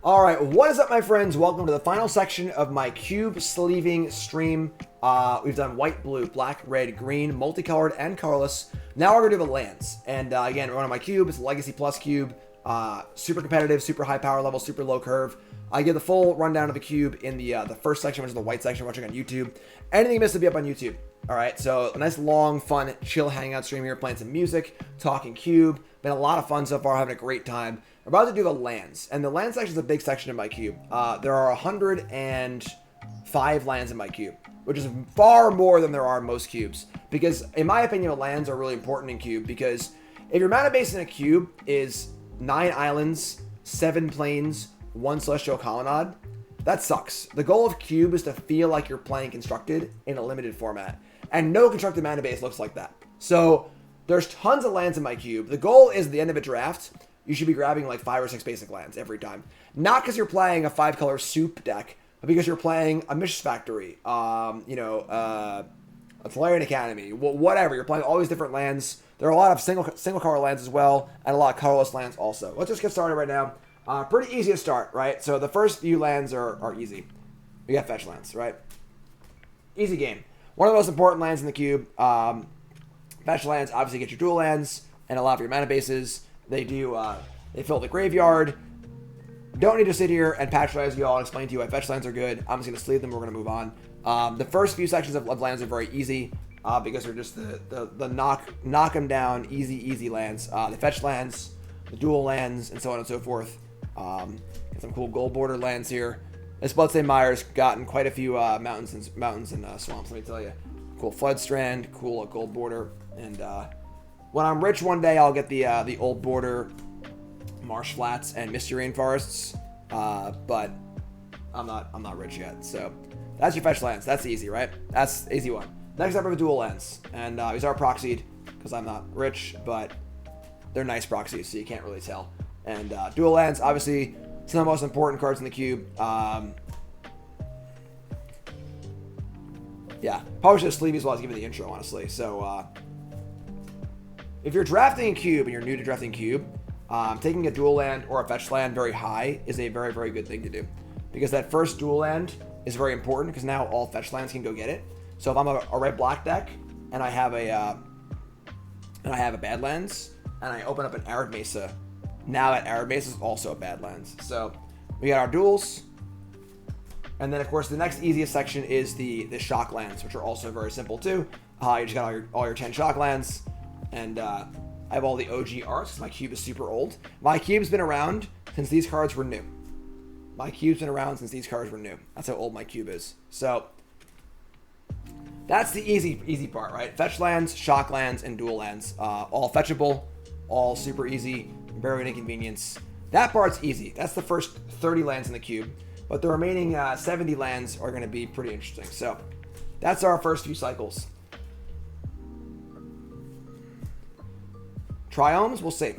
All right, what is up, my friends? Welcome to the final section of my cube sleeving stream. We've done white, blue, black, red, green, multicolored, and colorless. Now we're gonna do the lands. And again, we're on my cube. It's a Legacy Plus cube. Super competitive, super high power level, super low curve. I give the full rundown of the cube in the first section, which is the white section, watching on YouTube. Anything you missed will be up on YouTube. All right, so a nice, long, fun, chill hangout stream here, playing some music, talking cube. Been a lot of fun so far, having a great time. We're about to do the lands, and the land section is a big section in my cube. There are 105 lands in my cube, which is far more than there are in most cubes. Because, in my opinion, lands are really important in cube, because if your mana base in a cube is 9 islands, 7 plains, 1 celestial colonnade, that sucks. The goal of cube is to feel like you're playing constructed in a limited format, and no constructed mana base looks like that. So there's tons of lands in my cube. The goal is at the end of a draft, you should be grabbing like 5 or 6 basic lands every time. Not because you're playing a 5-color soup deck, but because you're playing a Mistress Factory, a Tolarian Academy, whatever. You're playing all these different lands. There are a lot of single color lands as well, and a lot of colorless lands also. Let's just get started right now. Pretty easy to start, right? So the first few lands are easy. We got fetch lands, right? Easy game. One of the most important lands in the cube. Fetch lands obviously get your dual lands and a lot of your mana bases. They do, they fill the graveyard. Don't need to sit here and patronize you all and explain to you why fetch lands are good. I'm just going to sleeve them. We're going to move on. The first few sections of lands are very easy because they're just the knock them down, easy lands. The fetch lands, the dual lands, and so on and so forth. Got some cool gold border lands here. This Bloodstained Mire's gotten quite a few mountains and swamps, let me tell you. Cool Flood Strand, cool gold border, and when I'm rich one day, I'll get the old border, marsh flats, and misty rainforests. But I'm not rich yet. So that's your fetch lands. That's easy, right? That's easy one. Next up are the dual lands, and these are proxied because I'm not rich, but they're nice proxies, so you can't really tell. And dual lands, obviously, some of the most important cards in the cube. Yeah, probably should have sleeved these while I was giving the intro, honestly. So, if you're drafting a cube and you're new to drafting cube, taking a dual land or a fetch land very high is a very, very good thing to do. Because that first dual land is very important because now all fetch lands can go get it. So if I'm a red-black deck and I have a Badlands and I open up an Arid Mesa, now that Arid Mesa is also a Badlands. So we got our duels. And then, of course, the next easiest section is the shock lands, which are also very simple too. You just got all your 10 shock lands. And I have all the OG arts because my cube is super old. My cube's been around since these cards were new. That's how old my cube is. So that's the easy part, right? Fetch lands, shock lands, and dual lands. All fetchable, all super easy, very inconvenience. That part's easy. That's the first 30 lands in the cube. But the remaining 70 lands are going to be pretty interesting. So that's our first few cycles. Triomes, we'll see.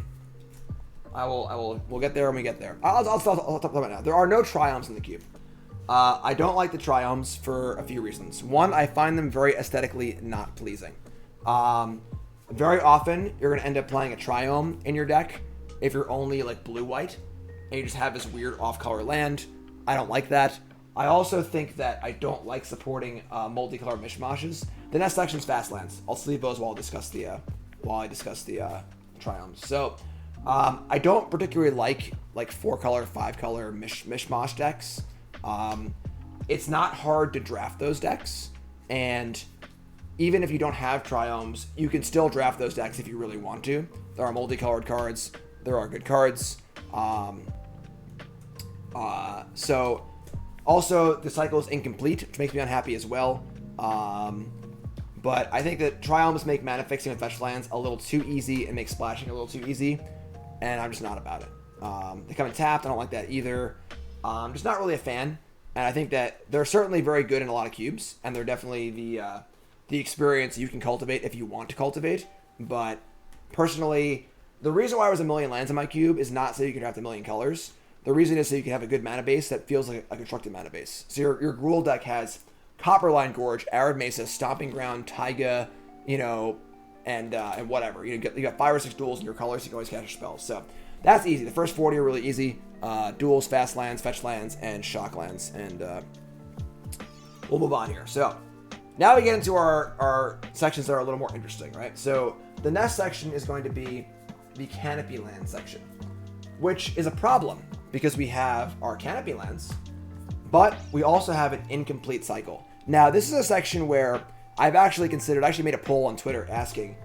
We'll get there when we get there. I'll talk about it now. There are no triomes in the cube. I don't like the triomes for a few reasons. One, I find them very aesthetically not pleasing. Very often, you're going to end up playing a triome in your deck if you're only like blue-white, and you just have this weird off-color land. I don't like that. I also think that I don't like supporting multicolor mishmashes. The next section is fast lands. I'll sleeve those while I discuss the triomes. So I don't particularly like 4-color, 5-color mishmash decks. It's not hard to draft those decks, and even if you don't have triomes, you can still draft those decks if you really want to. There are multicolored cards. There are good cards. So also the cycle is incomplete, which makes me unhappy as well. But I think that triomes make mana fixing with fetch lands a little too easy and make splashing a little too easy, and I'm just not about it. They come in tapped. I don't like that either. I'm just not really a fan, and I think that they're certainly very good in a lot of cubes, and they're definitely the experience you can cultivate if you want to cultivate. But personally, the reason why I was a million lands in my cube is not so you can draft a million colors. The reason is so you can have a good mana base that feels like a constructed mana base. So your Gruul deck has Copperline Gorge, Arid Mesa, Stomping Ground, Taiga, and whatever. You got 5 or 6 duels in your colors. You can always cast your spells. So that's easy. The first 40 are really easy. Duels, fast lands, fetch lands, and shock lands. And we'll move on here. So now we get into our sections that are a little more interesting, right? So the next section is going to be the Canopy land section, which is a problem because we have our Canopy lands, but we also have an incomplete cycle. Now, this is a section where I've actually made a poll on Twitter asking,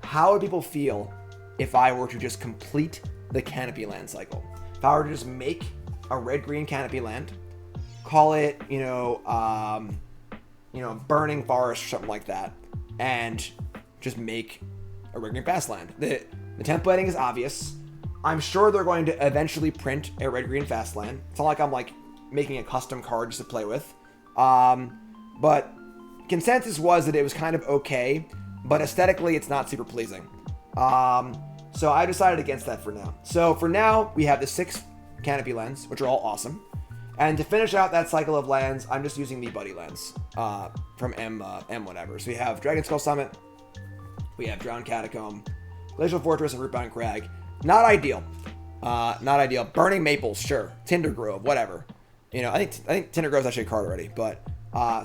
how would people feel if I were to just complete the Canopy land cycle? If I were to just make a red-green Canopy land, call it, Burning Forest or something like that, and just make a red-green fast land. The templating is obvious. I'm sure they're going to eventually print a red-green fast land. It's not like I'm making a custom card just to play with. But consensus was that it was kind of okay, but aesthetically it's not super pleasing. So I decided against that for now. So for now, we have the 6 Canopy lands, which are all awesome. And to finish out that cycle of lands, I'm just using the buddy lands from M whatever. So we have Dragon Skull Summit, we have Drowned Catacomb, Glacial Fortress, and Rootbound Crag. Not ideal. Not ideal. Burning Maples, sure. Tinder Grove, whatever. I think Tinder Grove's actually a card already. But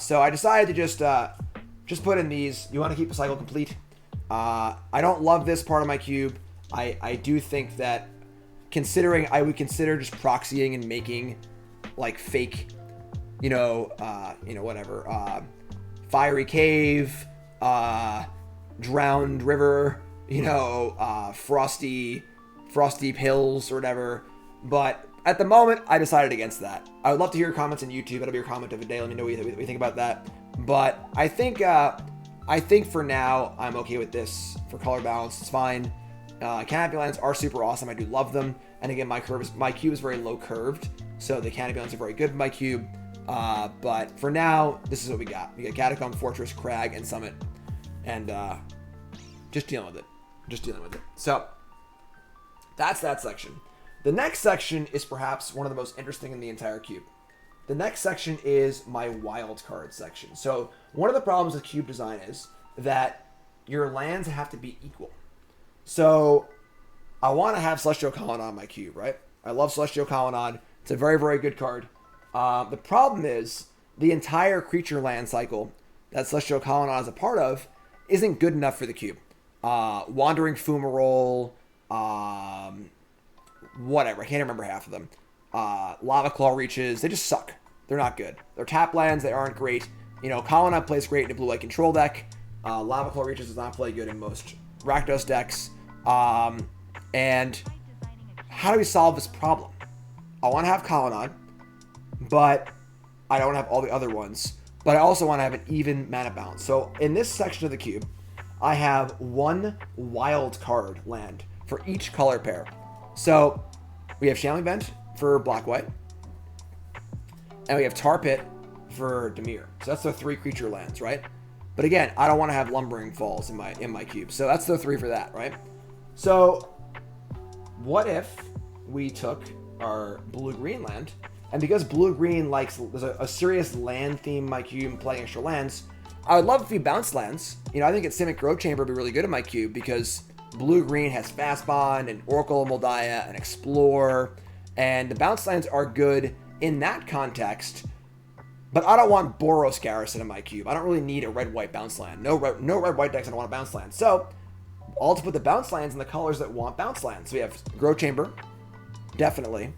so I decided to just put in these. You want to keep the cycle complete. I don't love this part of my cube. I do think that I would consider just proxying and making fake, whatever, Fiery Cave, Drowned River, Frosty Hills or whatever. But at the moment, I decided against that. I would love to hear your comments on YouTube. That'll be your comment of the day. Let me know what you think about that. But I think for now, I'm okay with this. For color balance, it's fine. Canopy lands are super awesome. I do love them. And again, my cube is very low curved, so the Canopy lands are very good in my cube. But for now, this is what we got. We got Catacomb, Fortress, Crag, and Summit. And just dealing with it. So that's that section. The next section is perhaps one of the most interesting in the entire cube. The next section is my wild card section. So one of the problems with cube design is that your lands have to be equal. So I want to have Celestial Colonnade on my cube, right? I love Celestial Colonnade. It's a very, very good card. The problem is the entire creature land cycle that Celestial Colonnade is a part of isn't good enough for the cube. Wandering Fumarole, whatever. I can't remember half of them. Lava Claw Reaches, they just suck. They're not good. They're tap lands. They aren't great. Colonnade plays great in a blue-white control deck. Lava Claw Reaches does not play good in most Rakdos decks. And how do we solve this problem? I want to have Colonnade, but I don't want to have all the other ones. But I also want to have an even mana balance. So in this section of the cube, I have one wild card land for each color pair. So we have Shambling Bent for black-white, and we have Tar Pit for Dimir. So that's the 3 creature lands, right? But again, I don't want to have Lumbering Falls in my cube. So that's the 3 for that, right? So what if we took our blue-green land, and because blue-green there's a serious land theme in my cube, playing extra lands, I would love a few bounce lands. I think Simic Growth Chamber would be really good in my cube because blue-green has Fast Bond and Oracle of Moldiah and Explore, and the bounce lands are good in that context. But I don't want Boros Garrison in my cube. I don't really need a red-white bounce land. No red-white decks I don't want a bounce land. So I'll just put the bounce lands in the colors that want bounce lands. So we have Growth Chamber, definitely, and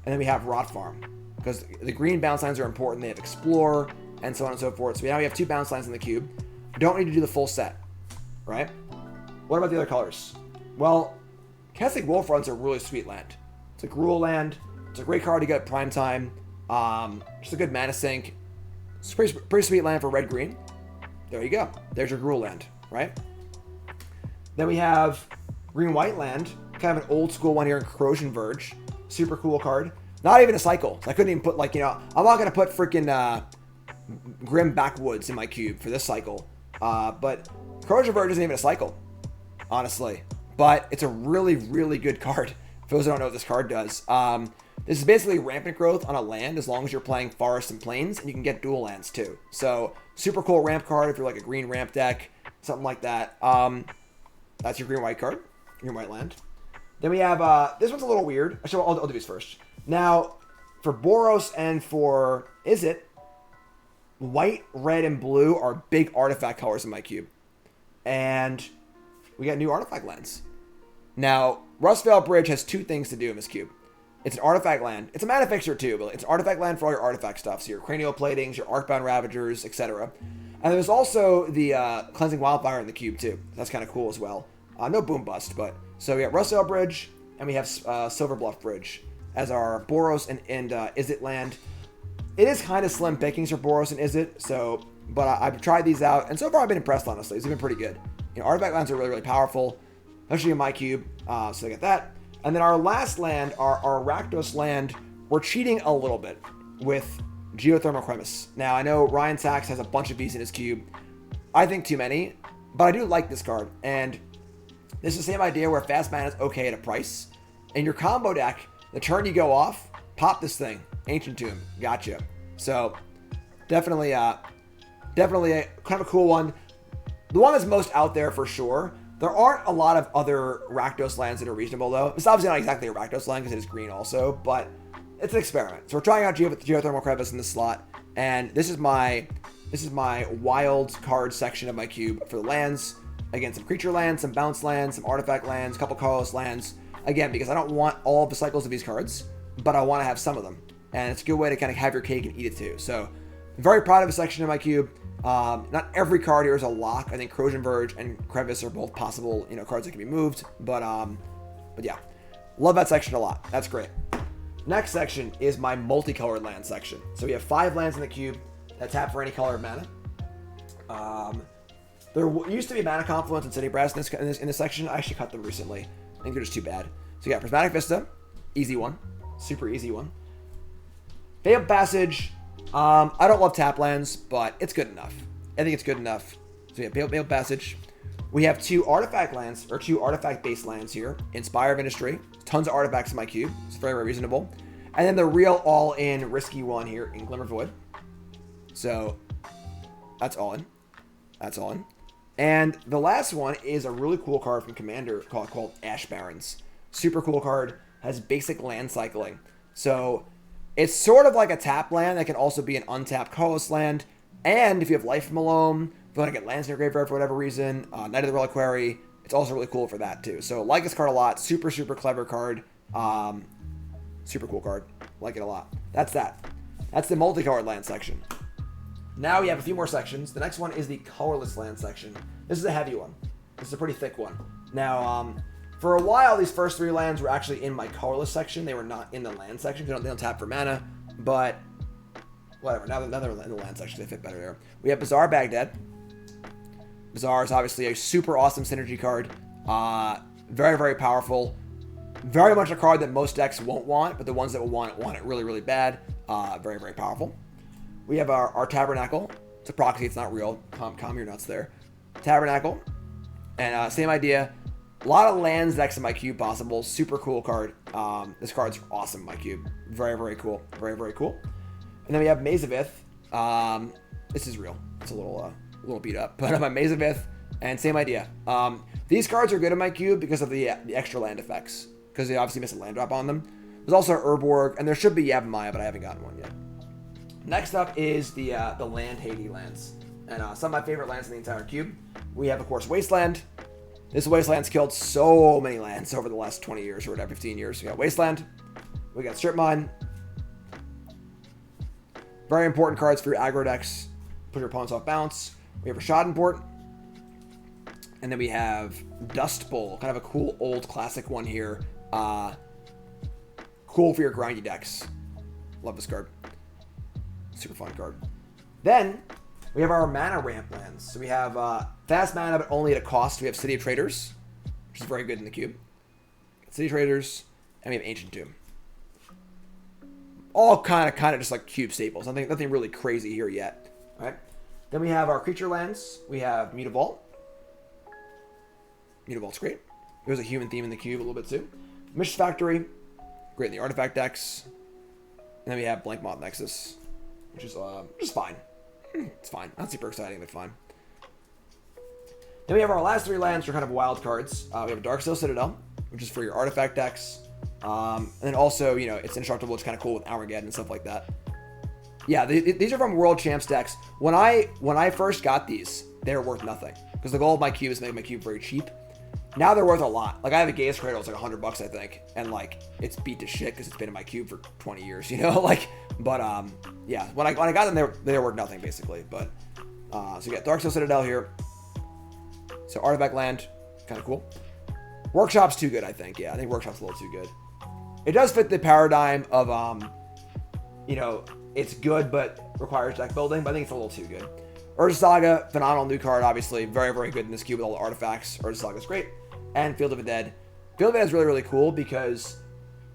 then we have Rot Farm because the green bounce lands are important. They have Explore and so on and so forth. So now we have 2 bounce lands in the cube. Don't need to do the full set, right? What about the other colors? Well, Kessig Wolf Run's a really sweet land. It's a Gruul land. It's a great card to get at prime time. Just a good mana sink. It's a pretty sweet land for red-green. There you go. There's your Gruul land, right? Then we have green-white land. Kind of an old-school one here in Corrosion Verge. Super cool card. Not even a cycle. So I couldn't even put, I'm not going to put freaking Grim Backwoods in my cube for this cycle. But Corrosion Verge isn't even a cycle, honestly. But it's a really, really good card. For those who don't know what this card does. This is basically rampant growth on a land as long as you're playing forests and plains, and you can get dual lands too. So super cool ramp card if you're like a green ramp deck, something like that. That's your green-white card, green-white land. Then we have, this one's a little weird. Actually, I'll do these first. Now, for Boros and for Izzet, white, red, and blue are big artifact colors in my cube. And we got new artifact lands. Now, Rustvale Bridge has two things to do in this cube. It's an artifact land. It's a mana fixture too, but it's an artifact land for all your artifact stuff. So your cranial platings, your Arcbound Ravagers, etc. And there's also the Cleansing Wildfire in the cube too. That's kind of cool as well. No Boom Bust, but... So we got Rustvale Bridge, and we have Silver Bluff Bridge as our Boros and Izzet land. It is kind of slim pickings for Boros and Izzet, so... But I've tried these out, and so far I've been impressed, honestly. They've been pretty good. You know, artifact lands are really, really powerful, especially in my cube, so they get that. And then our last land, our Rakdos land, we're cheating a little bit with Geothermal Cremis. Now, I know Ryan Sachs has a bunch of these in his cube. I think too many, but I do like this card. And this is the same idea where fast mana is okay at a price. In your combo deck, the turn you go off, pop this thing. Ancient Tomb. Gotcha. So, definitely a kind of a cool one. The one that's most out there for sure. There aren't a lot of other Rakdos lands that are reasonable, though. It's obviously not exactly a Rakdos land because it is green also, but it's an experiment. So we're trying out Geothermal Crevice in this slot, and this is my wild card section of my cube for the lands. Again, some creature lands, some bounce lands, some artifact lands, a couple Colorless lands. Again, because I don't want all of the cycles of these cards, but I want to have some of them. And it's a good way to kind of have your cake and eat it too. So I'm very proud of a section of my cube. Not every card here is a lock. I think Corrosion Verge and Crevice are both possible, cards that can be moved. But yeah, love that section a lot. That's great. Next section is my multicolored land section. So we have 5 lands in the cube that tap for any color of mana. There used to be Mana Confluence and City Brass in this section. I actually cut them recently. I think they're just too bad. So you got Prismatic Vista, easy one, super easy one. Fabled Passage. I don't love tap lands, but it's good enough. I think it's good enough. So we have Fabled Passage. We have 2 artifact lands, or 2 artifact-based lands here. Inspire of Industry. Tons of artifacts in my cube. It's very, very reasonable. And then the real all-in risky one here in Glimmer Void. So that's all in. That's all in. And the last one is a really cool card from Commander called Ash Barrens. Super cool card. Has basic land cycling. So it's sort of like a tap land that can also be an untapped colorless land. And if you have Life from Malone, if you want to get lands in your graveyard for whatever reason, Knight of the Reliquary, it's also really cool for that too. So like this card a lot. Super, super clever card. Super cool card. Like it a lot. That's that. That's the multicolored land section. Now we have a few more sections. The next one is the colorless land section. This is a heavy one. This is a pretty thick one. Now, for a while, these first 3 lands were actually in my colorless section. They were not in the land section. They don't tap for mana, but whatever. Now they're in the land section. They fit better there. We have Bazaar Baghdad. Bazaar is obviously a super awesome synergy card. Very, very powerful. Very much a card that most decks won't want, but the ones that will want it really, really bad. Very, very powerful. We have our Tabernacle. It's a proxy. It's not real. Calm your nuts there. Tabernacle. And same idea. A lot of lands next to my cube possible. Super cool card. This card's awesome in my cube. Very, very cool. Very, very cool. And then we have Maze of Ith. This is real. It's a little beat up. But my Maze of Ith. And same idea. These cards are good in my cube because of the extra land effects. Because they obviously miss a land drop on them. There's also Urborg. And there should be Yavimaya, but I haven't gotten one yet. Next up is the land Haiti lands. And some of my favorite lands in the entire cube. We have, of course, Wasteland. This Wasteland's killed so many lands over the last 20 years or whatever, 15 years. We got Wasteland. We got Strip Mine. Very important cards for your aggro decks. Put your opponents off balance. We have Rashad Port. And then we have Dust Bowl. Kind of a cool old classic one here. Cool for your grindy decks. Love this card. Super fun card. Then we have our mana ramp lands. So we have fast mana, but only at a cost. We have City of Traders, which is very good in the cube. City of Traders, and we have Ancient Tomb. All kind of just like cube staples. Nothing really crazy here yet. All right. Then we have our creature lands. We have Mutavault. Mutavault's great. There's a human theme in the cube a little bit too. Mission Factory, great in the artifact decks. And then we have Blank Moth Nexus, which is just fine. It's fine. Not super exciting, but fine. Then we have our last 3 lands, which are kind of wild cards. We have Darksteel Citadel, which is for your artifact decks. And then also, you know, it's indestructible. It's kind of cool with Armageddon and stuff like that. Yeah, these are from World Champs decks. When I first got these, they were worth nothing because the goal of my cube is to make my cube very cheap. Now they're worth a lot. Like I have a Gaius Cradle, it's like $100 I think, and like it's beat to shit because it's been in my cube for 20 years, you know. Like, but yeah, when I got them, they were worth nothing basically. But so we got Darksteel Citadel here. So artifact land, kind of cool. Workshop's too good, I think. Yeah, I think Workshop's a little too good. It does fit the paradigm of you know, it's good but requires deck building, but I think it's a little too good. Urza Saga, phenomenal new card, obviously. Very, very good in this cube with all the artifacts. Urza Saga's great. And Field of the Dead. Field of the Dead is really, really cool because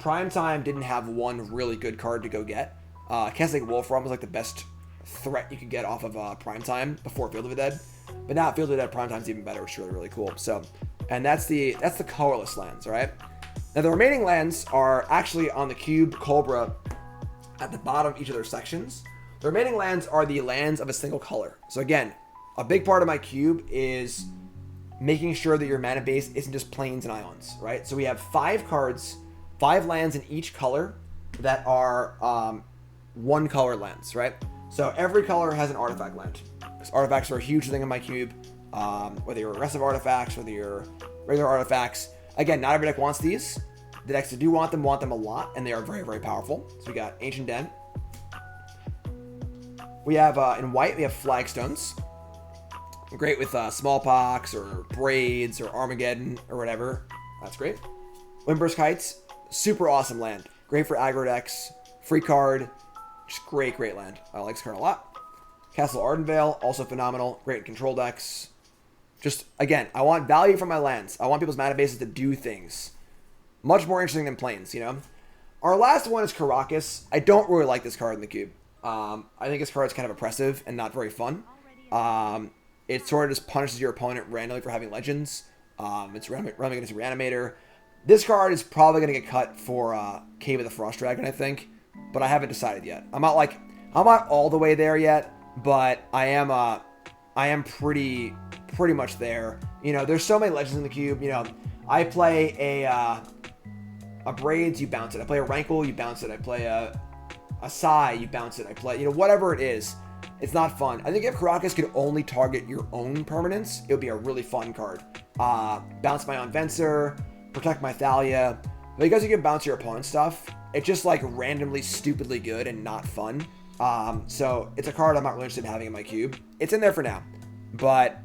Primetime didn't have one really good card to go get. Keswick Wolfram was like the best threat you could get off of Primetime before Field of the Dead. But now Field of the Dead Primetime's even better, which is really, really cool. So, and that's the colorless lands, all right? Now the remaining lands are actually on the cube Cobra at the bottom of each of their sections. The remaining lands are the lands of a single color. So again, a big part of my cube is making sure that your mana base isn't just plains and ions, right? So we have 5 cards, 5 lands in each color that are one color lands, right? So every color has an artifact land. Because artifacts are a huge thing in my cube. Whether you're aggressive artifacts, whether you're regular artifacts. Again, not every deck wants these. The decks that do want them a lot, and they are very, very powerful. So we got Ancient Den. We have, in white, we have Flagstones. Great with Smallpox, or Braids, or Armageddon, or whatever. That's great. Windburst Heights, super awesome land. Great for aggro decks. Free card. Just great, great land. I like this card a lot. Castle Ardenvale, also phenomenal. Great in control decks. Just, again, I want value from my lands. I want people's mana bases to do things. Much more interesting than planes, you know? Our last one is Caracas. I don't really like this card in the cube. I think this card is kind of oppressive and not very fun. It sort of just punishes your opponent randomly for having legends. It's running against a Reanimator. This card is probably going to get cut for Cave of the Frost Dragon, I think. But I haven't decided yet. I'm not all the way there yet, but I am pretty much there. You know, there's so many legends in the cube. You know, I play a Braids, you bounce it. I play a Rankle, you bounce it. I play a Sai, you bounce it. I play, you know, whatever it is. It's not fun. I think if Caracas could only target your own permanents, it would be a really fun card. Bounce my own Venser, protect my Thalia. But because you can bounce your opponent's stuff, it's just like randomly stupidly good and not fun. So it's a card I'm not really interested in having in my cube. It's in there for now. But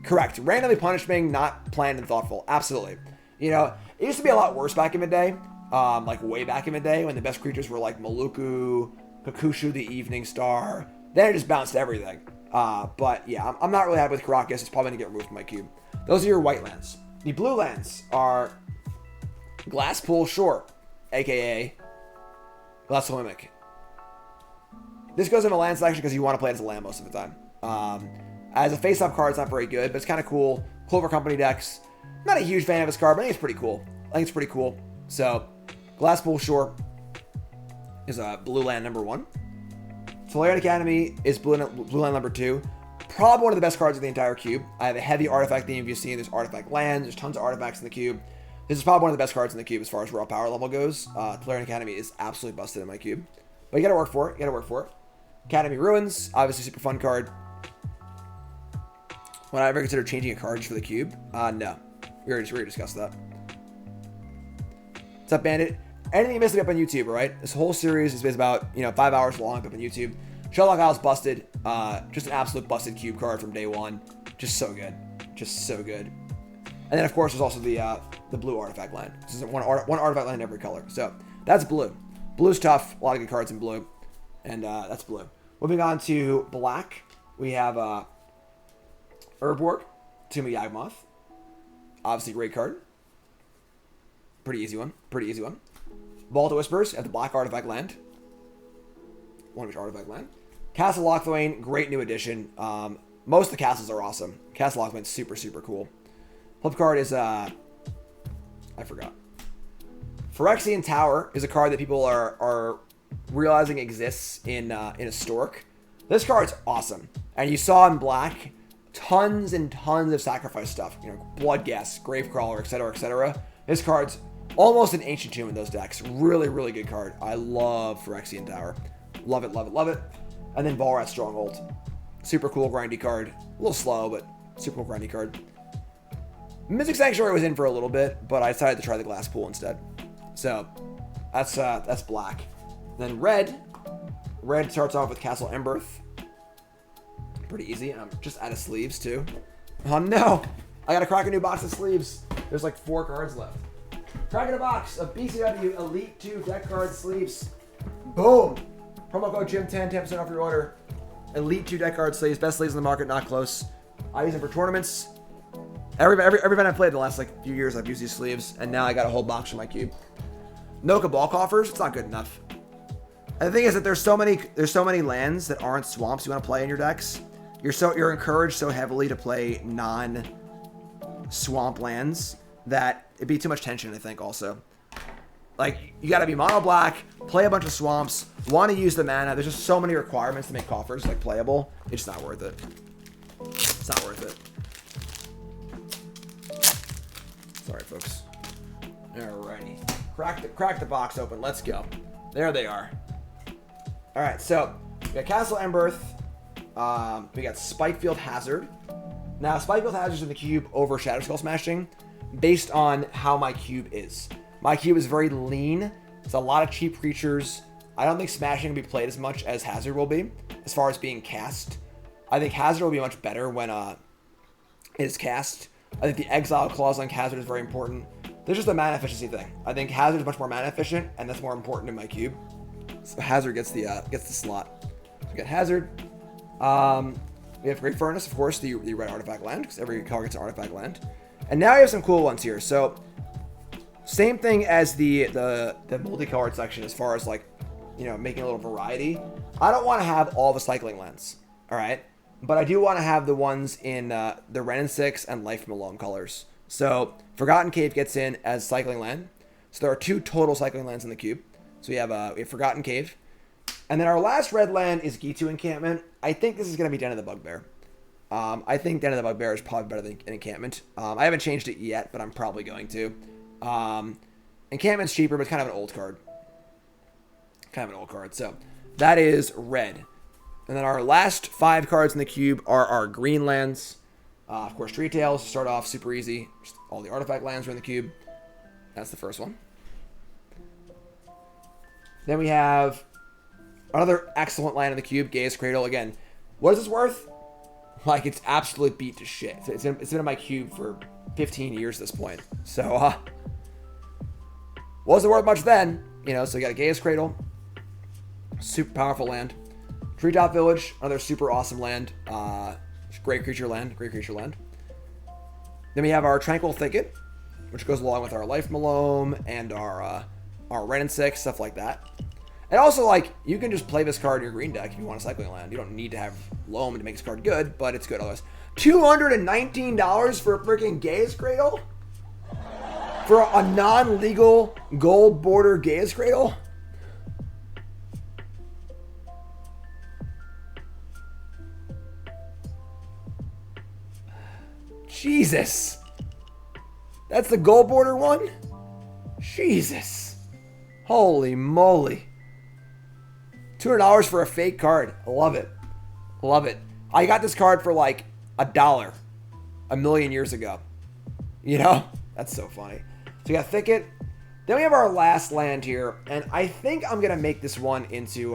correct. Randomly punishing, not planned and thoughtful. Absolutely. You know, it used to be a lot worse back in the day. Like way back in the day when the best creatures were like Maluku, Kakushu the Evening Star. Then it just bounced everything. But yeah, I'm not really happy with Caracas. It's probably going to get removed from my cube. Those are your white lands. The blue lands are Glasspool Shore, aka Glasspool Mimic. This goes in the land selection because you want to play it as a land most of the time. As a face-up card, it's not very good, but it's kind of cool. Clover Company decks. Not a huge fan of this card, but I think it's pretty cool. So, Glasspool Shore is blue land number 1. Solarian Academy is blue land number 2. Probably one of the best cards in the entire cube. I have a heavy artifact theme. You've seen there's artifact lands. There's tons of artifacts in the cube. This is probably one of the best cards in the cube as far as raw power level goes. Solarian Academy is absolutely busted in my cube. But you gotta work for it. Academy Ruins, obviously super fun card. Would I ever consider changing a card for the cube? No. We already discussed that. What's up, Bandit? Anything you missed up on YouTube, all right? This whole series is about, 5 hours long up on YouTube. Sherlock Isle's busted. Just an absolute busted cube card from day one. Just so good. And then, of course, there's also the blue artifact land. This is one artifact land in every color. So, that's blue. Blue's tough. A lot of good cards in blue. And that's blue. Moving on to black, we have Urborg, Tomb of Yawgmoth. Obviously, great card. Pretty easy one. Vault of Whispers at the black artifact land. One of each artifact land. Castle Lochthwain, great new addition. Most of the castles are awesome. Castle Lochthwain's super, super cool. Flip card is, I forgot. Phyrexian Tower is a card that people are realizing exists in Historic. This card's awesome. And you saw in black tons and tons of sacrifice stuff. Blood Guest, Gravecrawler, etc., etc. His card's almost an Ancient Tomb in those decks. Really, really good card. I love Phyrexian Tower. Love it, love it, love it. And then Volrat Stronghold. Super cool grindy card. A little slow, but super cool grindy card. Mystic Sanctuary was in for a little bit, but I decided to try the Glass Pool instead. So that's black. Then red. Red starts off with Castle Emberth. Pretty easy. I'm just out of sleeves too. Oh no! I gotta crack a new box of sleeves. There's like 4 cards left. Cracking a box of BCW Elite 2 deck card sleeves. Boom! Promo code Jim10, 10% off your order. Elite 2 deck card sleeves. Best sleeves in the market, not close. I use them for tournaments. Every event I've played the last like few years, I've used these sleeves, and now I got a whole box for my cube. No Cabal Coffers, it's not good enough. And the thing is that there's so many lands that aren't swamps you want to play in your decks. You're encouraged so heavily to play non-swamp lands that it'd be too much tension, I think, also. Like, you gotta be mono black, play a bunch of swamps, want to use the mana. There's just so many requirements to make coffers, like, playable. It's not worth it. It's not worth it. Sorry, folks. Alrighty. Crack the box open. Let's go. There they are. Alright, so, we got Castle Emberth. We got Spikefield Hazard. Now, Spikefield Hazard's in the cube over Shadow Skull Smashing based on how my cube is. My cube is very lean. It's a lot of cheap creatures. I don't think Smashing will be played as much as Hazard will be, as far as being cast. I think Hazard will be much better when it is cast. I think the Exile clause on Hazard is very important. There's just a mana efficiency thing. I think Hazard is much more mana efficient, and that's more important in my cube. So Hazard gets the slot. So we got Hazard. We have Great Furnace, of course, the red artifact land, because every color gets an artifact land. And now we have some cool ones here. So same thing as the multicolored section as far as like, you know, making a little variety. I don't want to have all the cycling lands, all right? But I do want to have the ones in the Ren and 6 and Life Malone colors. So Forgotten Cave gets in as cycling land. So there are 2 total cycling lands in the cube. So we have Forgotten Cave. And then our last red land is Gitu Encampment. I think this is going to be Den of the Bugbear. I think Den of the Bugbear is probably better than Encampment. I haven't changed it yet, but I'm probably going to. Encampment's cheaper, but it's kind of an old card. So that is red. And then our last 5 cards in the cube are our green lands. Of course, Tree Tails start off super easy. Just all the artifact lands are in the cube. That's the first one. Then we have another excellent land in the cube, Gaia's Cradle. Again, what is this worth? Like, it's absolutely beat to shit. It's been in my cube for 15 years at this point. So, wasn't worth much then. You know, so you got a Gaia's Cradle. Super powerful land. Treetop Village, another super awesome land. Great creature land. Then we have our Tranquil Thicket, which goes along with our Life Malone and our Ren and 6, stuff like that. And also, like, you can just play this card in your green deck if you want a cycling land. You don't need to have Loam to make this card good, but it's good otherwise. $219 for a freaking Gaia's Cradle? For a non-legal gold border Gaia's Cradle? Jesus. That's the gold border one? Jesus. Holy moly. $200 for a fake card. I love it. Love it. I got this card for like $1 a million years ago. You know? That's so funny. So we got Thicket. Then we have our last land here. And I think I'm going to make this one into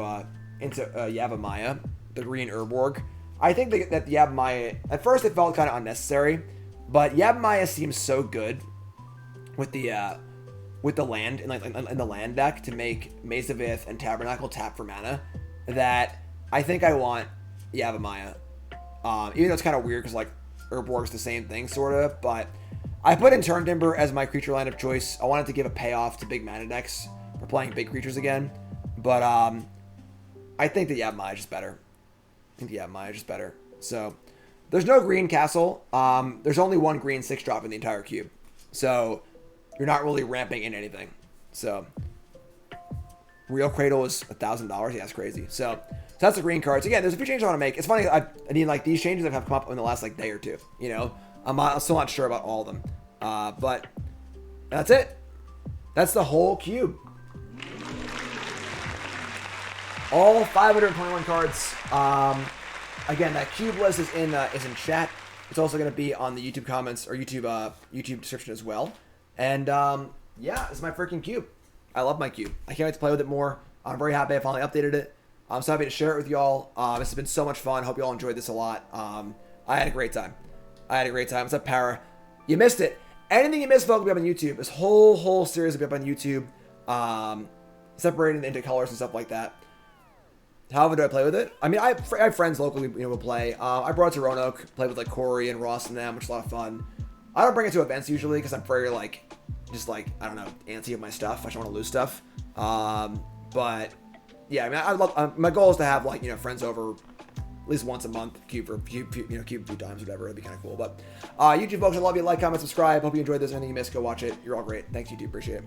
Yavimaya, the green Urborg. I think that Yavimaya, at first it felt kind of unnecessary. But Yavimaya seems so good with the land in the land deck to make Maze of Ith and Tabernacle tap for mana that I think I want Yavimaya. Even though it's kind of weird because like Urborg's the same thing sort of, but I put in Turn Timber as my creature land of choice. I wanted to give a payoff to big mana decks for playing big creatures again, but I think the Yavimaya is just better. So there's no green castle. There's only one green 6-drop in the entire cube, so you're not really ramping in anything. So Real Cradle is $1,000. Yeah, that's crazy. So that's the green cards. Again, there's a few changes I want to make. It's funny. I mean, like these changes have come up in the last like day or two. You know, I'm still not sure about all of them. But And that's it. That's the whole cube. All 521 cards. Again, that cube list is in chat. It's also going to be on the YouTube comments or YouTube description as well. And yeah, this is my freaking cube. I love my cube. I can't wait to play with it more. I'm very happy I finally updated it. I'm so happy to share it with y'all. This has been so much fun. Hope you all enjoyed this a lot. I had a great time. What's up, Para? You missed it. Anything you missed, folks, will be up on YouTube. This whole series will be up on YouTube. Separated into colors and stuff like that. How often do I play with it? I mean, I have friends locally, will play. I brought it to Roanoke, played with like Corey and Ross and them, which is a lot of fun. I don't bring it to events usually because I'm very just I don't know, antsy with my stuff. I just want to lose stuff. But yeah, I mean, I love. My goal is to have friends over at least once a month, cube a few times, whatever. It'd be kind of cool. But YouTube folks, I love you. Like, comment, subscribe. Hope you enjoyed this. Anything you missed, go watch it. You're all great. Thanks, YouTube. Appreciate it.